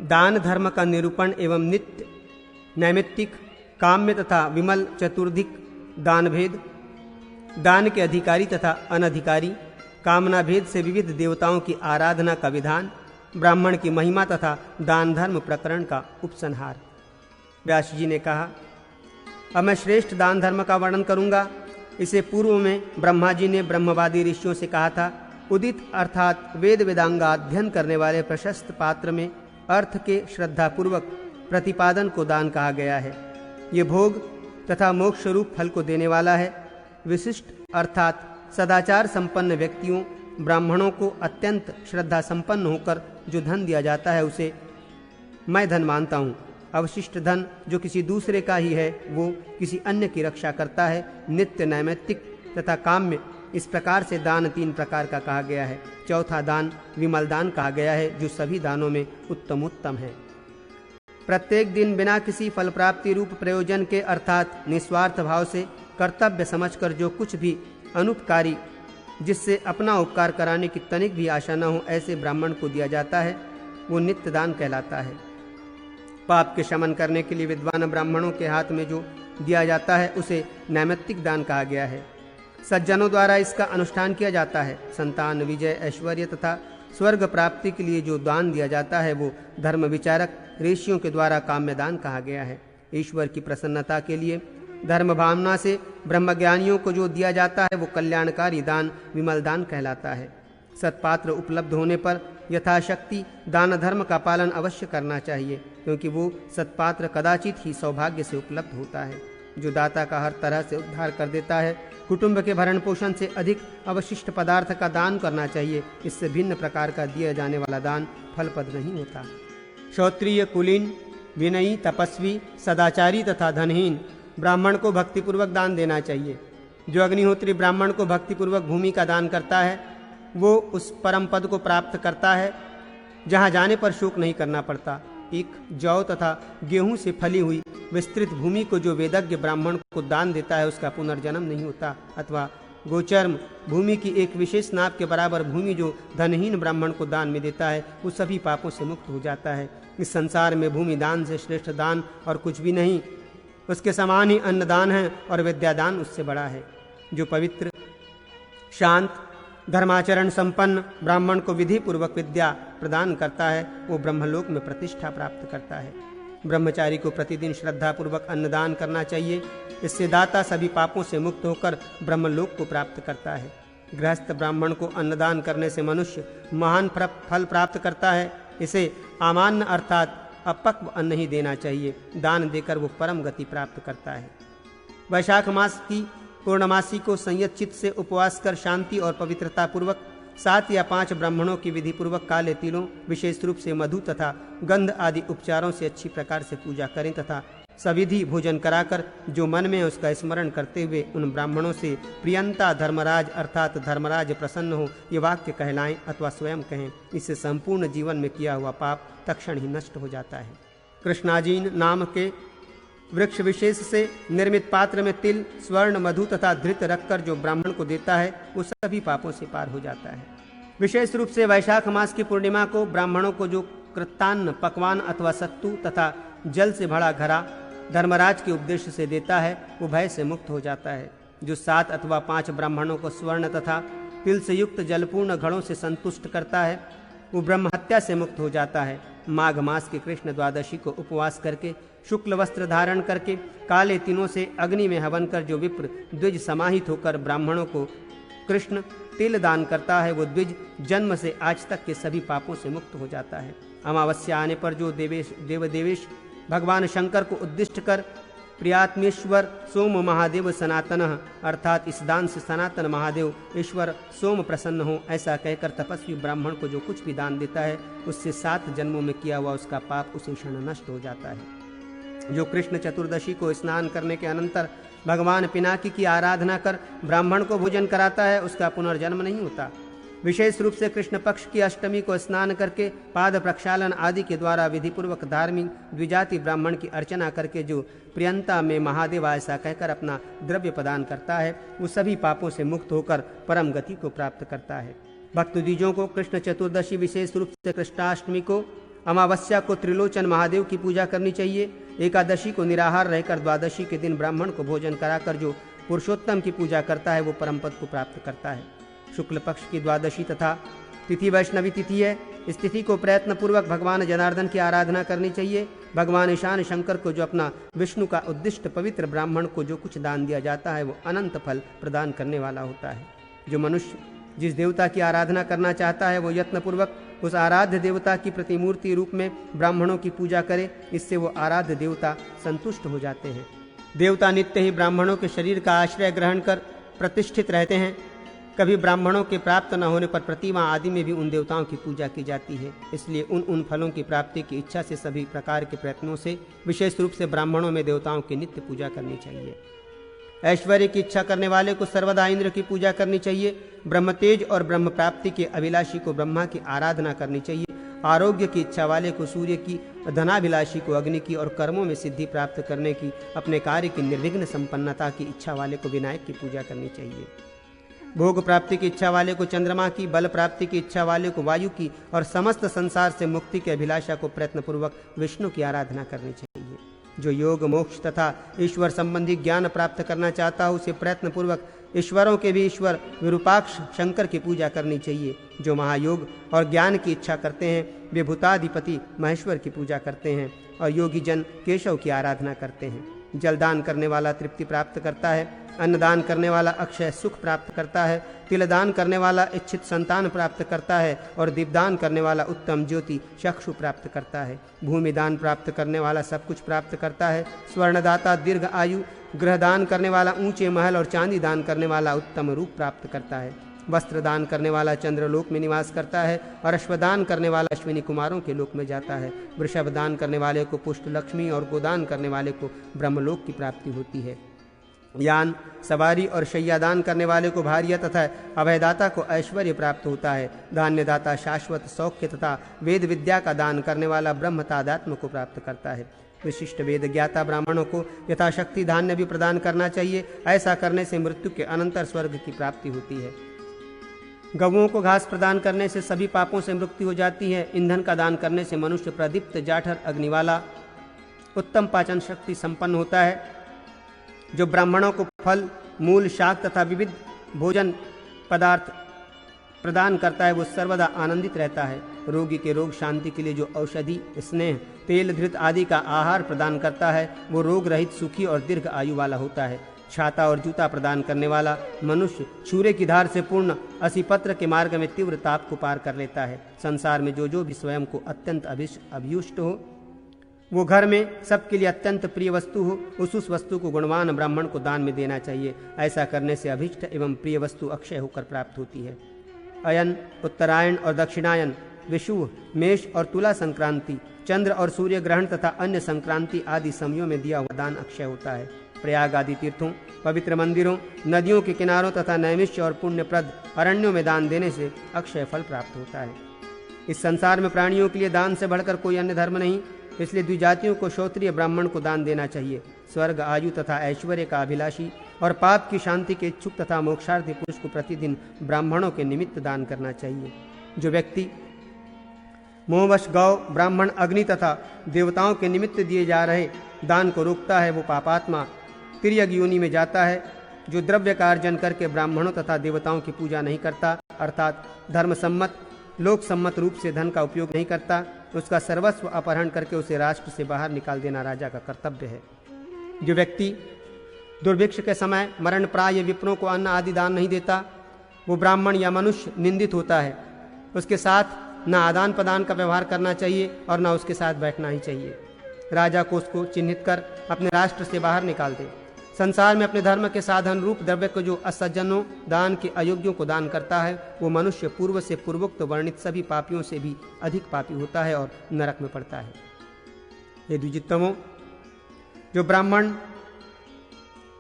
दान धर्म का निरूपण एवं नित्य नैमित्तिक काम्य तथा विमल चतुर्धिक दान भेद, दान के अधिकारी तथा अनधिकारी, कामना भेद से विविध देवताओं की आराधना का विधान, ब्राह्मण की महिमा तथा दान धर्म प्रकरण का उपसंहार। व्यास जी ने कहा, अब मैं श्रेष्ठ दान धर्म का वर्णन करूंगा। इसे पूर्व में ब्रह्मा जी ने ब्रह्मवादी ऋषियों से कहा था। उदित अर्थात वेद वेदांगा अध्ययन करने वाले प्रशस्त पात्र में अर्थ के श्रद्धापूर्वक प्रतिपादन को दान कहा गया है। ये भोग तथा मोक्ष रूप फल को देने वाला है। विशिष्ट अर्थात सदाचार संपन्न व्यक्तियों ब्राह्मणों को अत्यंत श्रद्धा संपन्न होकर जो धन दिया जाता है उसे मैं धन मानता हूँ। अवशिष्ट धन जो किसी दूसरे का ही है वो किसी अन्य की रक्षा करता है। नित्य नैमित्तिक तथा काम्य, इस प्रकार से दान 3 प्रकार का कहा गया है। चौथा दान विमल दान कहा गया है, जो सभी दानों में उत्तम है। प्रत्येक दिन बिना किसी फल प्राप्ति रूप प्रयोजन के अर्थात निस्वार्थ भाव से कर्तव्य समझकर जो कुछ भी अनुपकारी, जिससे अपना उपकार कराने की तनिक भी आशा न हो, ऐसे ब्राह्मण को दिया जाता है, वो नित्य दान कहलाता है। पाप के शमन करने के लिए विद्वान ब्राह्मणों के हाथ में जो दिया जाता है उसे नैमित्तिक दान कहा गया है। सज्जनों द्वारा इसका अनुष्ठान किया जाता है। संतान, विजय, ऐश्वर्य तथा स्वर्ग प्राप्ति के लिए जो दान दिया जाता है वो धर्म विचारक ऋषियों के द्वारा काम्य दान कहा गया है। ईश्वर की प्रसन्नता के लिए धर्म भावना से ब्रह्मज्ञानियों को जो दिया जाता है वो कल्याणकारी दान विमल दान कहलाता है। सत्पात्र उपलब्ध होने पर यथाशक्ति दान धर्म का पालन अवश्य करना चाहिए, क्योंकि वो सत्पात्र कदाचित ही सौभाग्य से उपलब्ध होता है, जो दाता का हर तरह से उद्धार कर देता है। कुटुंब के भरण पोषण से अधिक अवशिष्ट पदार्थ का दान करना चाहिए। इससे भिन्न प्रकार का दिया जाने वाला दान फलप्रद नहीं होता। क्षत्रिय, कुलीन, विनयी, तपस्वी, सदाचारी तथा धनहीन ब्राह्मण को भक्तिपूर्वक दान देना चाहिए। जो अग्निहोत्री ब्राह्मण को भक्तिपूर्वक भूमि का दान करता है वो उस परम पद को प्राप्त करता है जहाँ जाने पर शोक नहीं करना पड़ता। ईख, जौ तथा गेहूं से फली हुई विस्तृत भूमि को जो वेदज्ञ ब्राह्मण को दान देता है उसका पुनर्जन्म नहीं होता। अथवा गोचर्म भूमि की एक विशेष नाप के बराबर भूमि जो धनहीन ब्राह्मण को दान में देता है वो सभी पापों से मुक्त हो जाता है। इस संसार में भूमि दान से श्रेष्ठ दान और कुछ भी नहीं। उसके समान ही अन्नदान है और विद्यादान उससे बड़ा है। जो पवित्र, शांत, धर्माचरण संपन्न ब्राह्मण को विधि पूर्वक विद्या प्रदान करता है वो ब्रह्मलोक में प्रतिष्ठा प्राप्त करता है। ब्रह्मचारी को प्रतिदिन श्रद्धा पूर्वक अन्नदान करना चाहिए। इससे दाता सभी पापों से मुक्त होकर ब्रह्मलोक को प्राप्त करता है। गृहस्थ ब्राह्मण को अन्नदान करने से मनुष्य महान फल प्राप्त करता है। इसे अमान्य अर्थात अपक्व अन्न ही देना चाहिए। दान देकर वो परम गति प्राप्त करता है। वैशाख मास की पूर्णमासी को संयत चित्त से उपवास कर शांति और पवित्रता पूर्वक 7 या 5 ब्राह्मणों की विधि पूर्वक काले तिलों, विशेष रूप से मधु तथा गंध आदि उपचारों से अच्छी प्रकार से पूजा करें तथा सविधि भोजन कराकर जो मन में उसका स्मरण करते हुए उन ब्राह्मणों से प्रियंता धर्मराज अर्थात धर्मराज प्रसन्न हो ये वाक्य कहलाएं अथवा स्वयं कहें। इससे संपूर्ण जीवन में किया हुआ पाप तत्क्षण ही नष्ट हो जाता है। कृष्णाजीन नाम के वृक्ष विशेष से निर्मित पात्र में तिल, स्वर्ण, मधु तथा धृत रखकर जो ब्राह्मण को देता है वो सभी पापों से पार हो जाता है। विशेष रूप से वैशाख मास की पूर्णिमा को ब्राह्मणों को जो कृतान्न, पकवान अथवा सत्तू तथा जल से भरा घड़ा धर्मराज के उपदेश से देता है वो भय से मुक्त हो जाता है। जो 7 अथवा 5 ब्राह्मणों को स्वर्ण तथा तिल से युक्त जलपूर्ण घड़ों से संतुष्ट करता है वो ब्रह्म हत्या से मुक्त हो जाता है। माघ मास की कृष्ण द्वादशी को उपवास करके शुक्ल वस्त्र धारण करके काले तिलों से अग्नि में हवन कर जो विप्र द्विज समाहित होकर ब्राह्मणों को कृष्ण तिल दान करता है वो द्विज जन्म से आज तक के सभी पापों से मुक्त हो जाता है। अमावस्या आने पर जो देवदेवेश भगवान शंकर को उद्दिष्ट कर प्रियात्मेश्वर सोम महादेव सनातन अर्थात इस दान से सनातन महादेव ईश्वर सोम प्रसन्न हो ऐसा कहकर तपस्वी ब्राह्मण को जो कुछ भी दान देता है उससे 7 जन्मों में किया हुआ उसका पाप उसी क्षण नष्ट हो जाता है। जो कृष्ण चतुर्दशी को स्नान करने के अनंतर भगवान पिनाकी की आराधना कर ब्राह्मण को भोजन कराता है उसका पुनर्जन्म नहीं होता। विशेष रूप से कृष्ण पक्ष की अष्टमी को स्नान करके पाद प्रक्षालन आदि के द्वारा विधिपूर्वक धार्मिक द्विजाति ब्राह्मण की अर्चना करके जो प्रियंता में महादेव ऐसा कहकर अपना द्रव्य प्रदान करता है वो सभी पापों से मुक्त होकर परम गति को प्राप्त करता है। भक्त द्विजों को कृष्ण चतुर्दशी विशेष रूप से कृष्णाष्टमी को अमावस्या को त्रिलोचन महादेव की पूजा करनी चाहिए। एकादशी को निराहार रहकर द्वादशी के दिन ब्राह्मण को भोजन कराकर जो पुरुषोत्तम की पूजा करता है वो परम पद को प्राप्त करता है। शुक्ल पक्ष की द्वादशी तथा तिथि वैष्णवी तिथि है। इस तिथि को प्रयत्न पूर्वक भगवान जनार्दन की आराधना करनी चाहिए। भगवान ईशान शंकर को जो अपना विष्णु का उद्दिष्ट पवित्र ब्राह्मण को जो कुछ दान दिया जाता है वो अनंत फल प्रदान करने वाला होता है। जो मनुष्य जिस देवता की आराधना करना चाहता है वो यत्नपूर्वक उस आराध्य देवता की प्रतिमूर्ति रूप में ब्राह्मणों की पूजा करे, इससे वो आराध्य देवता संतुष्ट हो जाते हैं। देवता नित्य ही ब्राह्मणों के शरीर का आश्रय ग्रहण कर प्रतिष्ठित रहते हैं। कभी ब्राह्मणों के प्राप्त न होने पर प्रतिमा आदि में भी उन देवताओं की पूजा की जाती है। इसलिए उन फलों की प्राप्ति की इच्छा से सभी प्रकार के प्रयत्नों से विशेष रूप से ब्राह्मणों में देवताओं की नित्य पूजा करनी चाहिए। ऐश्वर्य की इच्छा करने वाले को सर्वदा इंद्र की पूजा करनी चाहिए। ब्रह्मतेज और ब्रह्म प्राप्ति के अभिलाषी को ब्रह्मा की आराधना करनी चाहिए। आरोग्य की इच्छा वाले को सूर्य की, धनाभिलाषी को अग्नि की और कर्मों में सिद्धि प्राप्त करने की, अपने कार्य की निर्विघ्न संपन्नता की इच्छा वाले को विनायक की पूजा करनी चाहिए। भोग प्राप्ति की इच्छा वाले को चंद्रमा की, बल प्राप्ति की इच्छा वाले को वायु की और समस्त संसार से मुक्ति के अभिलाषा को प्रयत्नपूर्वक विष्णु की आराधना करनी चाहिए। जो योग मोक्ष तथा ईश्वर संबंधी ज्ञान प्राप्त करना चाहता हो उसे प्रयत्नपूर्वक ईश्वरों के भी ईश्वर विरूपाक्ष शंकर की पूजा करनी चाहिए। जो महायोग और ज्ञान की इच्छा करते हैं वे भूताधिपति महेश्वर की पूजा करते हैं और योगी जन केशव की आराधना करते हैं। जलदान करने वाला तृप्ति प्राप्त करता है, अन्नदान करने वाला अक्षय सुख प्राप्त करता है, तिलदान करने वाला इच्छित संतान प्राप्त करता है और दीपदान करने वाला उत्तम ज्योति चक्षु प्राप्त करता है। भूमि दान प्राप्त करने वाला सब कुछ प्राप्त करता है। स्वर्णदाता दीर्घ आयु, गृहदान करने वाला ऊंचे महल और चांदी दान करने वाला उत्तम रूप प्राप्त करता है। वस्त्र दान करने वाला चंद्रलोक में निवास करता है और अश्वदान करने वाला अश्विनी कुमारों के लोक में जाता है। वृषभ दान करने वाले को पुष्ट लक्ष्मी और गोदान करने वाले को ब्रह्मलोक की प्राप्ति होती है। यान, सवारी और शय्यादान करने वाले को भार्य तथा अभयदाता को ऐश्वर्य प्राप्त होता है। धान्यदाता शाश्वत सौख्य तथा वेद विद्या का दान करने वाला ब्रह्म तादात्म्य को प्राप्त करता है। विशिष्ट वेद ज्ञाता ब्राह्मणों को यथाशक्ति धान्य भी प्रदान करना चाहिए। ऐसा करने से मृत्यु के अनंतर स्वर्ग की प्राप्ति होती है। गौओं को घास प्रदान करने से सभी पापों से मृत्यु हो जाती है। ईंधन का दान करने से मनुष्य प्रदीप्त जाठर अग्नि वाला उत्तम पाचन शक्ति संपन्न होता है। जो ब्राह्मणों को फल, मूल, शाक तथा विविध भोजन पदार्थ प्रदान करता है वो सर्वदा आनंदित रहता है। रोगी के रोग शांति के लिए जो औषधि, स्नेह, तेल, धृत आदि का आहार प्रदान करता है वो रोग रहित, सुखी और दीर्घ आयु वाला होता है। छाता और जूता प्रदान करने वाला मनुष्य सूर्य की धार से पूर्ण असिपत्र के मार्ग में तीव्र ताप को पार कर लेता है। संसार में जो भी स्वयं को अत्यंत अभियुष्ट हो, वो घर में सबके लिए अत्यंत प्रिय वस्तु हो, उस वस्तु को गुणवान ब्राह्मण को दान में देना चाहिए। ऐसा करने से अभिष्ट एवं प्रिय वस्तु अक्षय होकर प्राप्त होती है। अयन, उत्तरायण और दक्षिणायन, विषुव, मेष और तुला संक्रांति, चंद्र और सूर्य ग्रहण तथा अन्य संक्रांति आदि समयों में दिया हुआ दान अक्षय होता है। प्रयाग आदि तीर्थों, पवित्र मंदिरों, नदियों के किनारों तथा नैमिष्य और पुण्यप्रद अरण्यों में दान देने से अक्षय फल प्राप्त होता है। इस संसार में प्राणियों के लिए दान से बढ़कर कोई अन्य धर्म नहीं, इसलिए द्विजातियों को क्षत्रिय ब्राह्मण को दान देना चाहिए। स्वर्ग, आयु तथा ऐश्वर्य का अभिलाषी और पाप की शांति के इच्छुक तथा मोक्षार्थी पुरुष को प्रतिदिन ब्राह्मणों के निमित्त दान करना चाहिए। जो व्यक्ति मोहवश गौ, ब्राह्मण, अग्नि तथा देवताओं के निमित्त दिए जा रहे दान को रोकता है वो पापात्मा तिर्यक योनि में जाता है। जो द्रव्य का अर्जन करके ब्राह्मणों तथा देवताओं की पूजा नहीं करता, अर्थात धर्म सम्मत, लोक सम्मत रूप से धन का उपयोग नहीं करता, उसका सर्वस्व अपहरण करके उसे राष्ट्र से बाहर निकाल देना राजा का कर्तव्य है। जो व्यक्ति दुर्भिक्ष के समय मरण प्राय विप्रों को अन्न आदि दान नहीं देता, वो ब्राह्मण या मनुष्य निंदित होता है। उसके साथ न आदान प्रदान का व्यवहार करना चाहिए और न उसके साथ बैठना ही चाहिए। राजा को उसको चिन्हित कर अपने राष्ट्र से बाहर निकाल दे। संसार में अपने धर्म के साधन रूप द्रव्य को जो असज्जनों, दान के अयोग्यों को दान करता है वो मनुष्य पूर्व से पूर्वोक्त वर्णित सभी पापियों से भी अधिक पापी होता है और नरक में पड़ता है। ये द्विजित्तमों, जो ब्राह्मण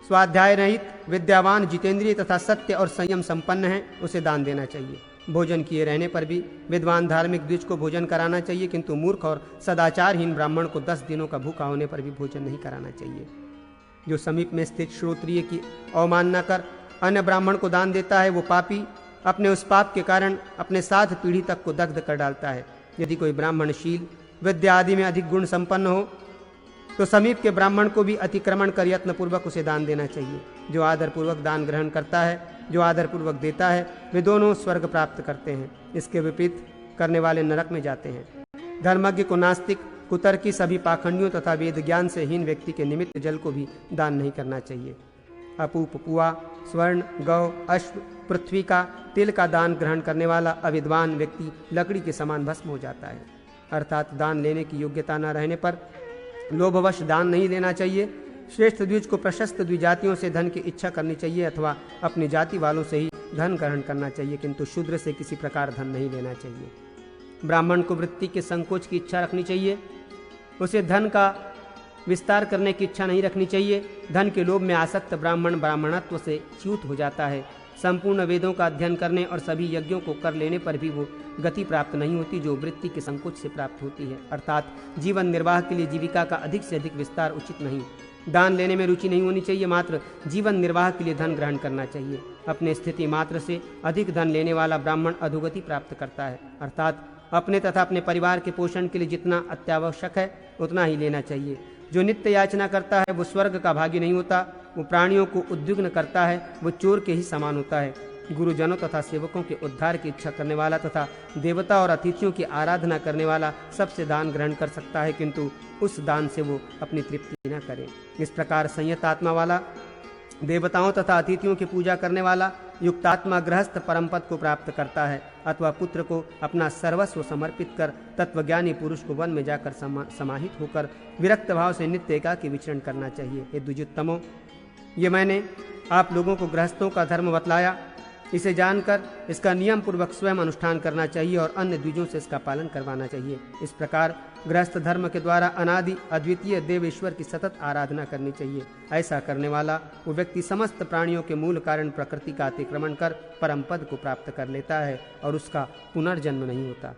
स्वाध्याय रहित, विद्यावान, जितेंद्रिय तथा सत्य और संयम संपन्न है उसे दान देना चाहिए। भोजन किए रहने पर भी विद्वान धार्मिक द्विज को भोजन कराना चाहिए, किंतु मूर्ख और सदाचारहीन ब्राह्मण को 10 दिनों का भूखा होने पर भी भोजन नहीं कराना चाहिए। जो समीप में स्थित श्रोत्रिय की अवमानना कर अन्य ब्राह्मण को दान देता है वो पापी अपने उस पाप के कारण अपने 7 पीढ़ी तक को दग्ध कर डालता है। यदि कोई ब्राह्मण शील, विद्या आदि में अधिक गुण संपन्न हो तो समीप के ब्राह्मण को भी अतिक्रमण कर यत्नपूर्वक उसे दान देना चाहिए। जो आदरपूर्वक दान ग्रहण करता है, जो आदरपूर्वक देता है, वे दोनों स्वर्ग प्राप्त करते हैं। इसके विपरीत करने वाले नरक में जाते हैं। धर्मज्ञ को नास्तिक, कुतर्की, सभी पाखंडियों तथा वेद ज्ञान से हीन व्यक्ति के निमित्त जल को भी दान नहीं करना चाहिए। अपूप, पुआ, स्वर्ण, गौ, अश्व, पृथ्वी का, तिल का दान ग्रहण करने वाला अविद्वान व्यक्ति लकड़ी के समान भस्म हो जाता है। अर्थात दान लेने की योग्यता न रहने पर लोभवश दान नहीं लेना चाहिए। श्रेष्ठ द्विज को प्रशस्त द्विजातियों से धन की इच्छा करनी चाहिए अथवा अपनी जाति वालों से ही धन ग्रहण करना चाहिए, किंतु शूद्र से किसी प्रकार धन नहीं लेना चाहिए। ब्राह्मण को वृत्ति के संकोच की इच्छा रखनी चाहिए, उसे धन का विस्तार करने की इच्छा नहीं रखनी चाहिए। धन के लोभ में आसक्त ब्राह्मण ब्राह्मणत्व से च्युत हो जाता है। संपूर्ण वेदों का अध्ययन करने और सभी यज्ञों को कर लेने पर भी वो गति प्राप्त नहीं होती जो वृत्ति के संकोच से प्राप्त होती है। अर्थात जीवन निर्वाह के लिए जीविका का अधिक से अधिक विस्तार उचित नहीं। दान लेने में रुचि नहीं होनी चाहिए, मात्र जीवन निर्वाह के लिए धन ग्रहण करना चाहिए। अपने स्थिति मात्र से अधिक धन लेने वाला ब्राह्मण अधोगति प्राप्त करता है। अर्थात अपने तथा अपने परिवार के पोषण के लिए जितना अत्यावश्यक है उतना ही लेना चाहिए। जो नित्य याचना करता है वो स्वर्ग का भागी नहीं होता। वो प्राणियों को उद्विग्न करता है, वो चोर के ही समान होता है। गुरुजनों तथा सेवकों के उद्धार की इच्छा करने वाला तथा देवता और अतिथियों की आराधना करने वाला सबसे दान ग्रहण कर सकता है, किंतु उस दान से वो अपनी तृप्ति न करे। इस प्रकार संयत आत्मा वाला, देवताओं तथा अतिथियों की पूजा करने वाला युक्तात्मा गृहस्थ परम पद को प्राप्त करता है अथवा पुत्र को अपना सर्वस्व समर्पित कर तत्वज्ञानी पुरुष को वन में जाकर समाहित होकर विरक्त भाव से नित्य एकाकी विचरण करना चाहिए। हे द्विजोत्तमों, ये मैंने आप लोगों को गृहस्थों का धर्म बतलाया। इसे जानकर इसका नियम पूर्वक स्वयं अनुष्ठान करना चाहिए और अन्य द्विजों से इसका पालन करवाना चाहिए। इस प्रकार गृहस्थ धर्म के द्वारा अनादि अद्वितीय देव ईश्वर की सतत आराधना करनी चाहिए। ऐसा करने वाला वो व्यक्ति समस्त प्राणियों के मूल कारण प्रकृति का अतिक्रमण कर परम पद को प्राप्त कर लेता है और उसका पुनर्जन्म नहीं होता।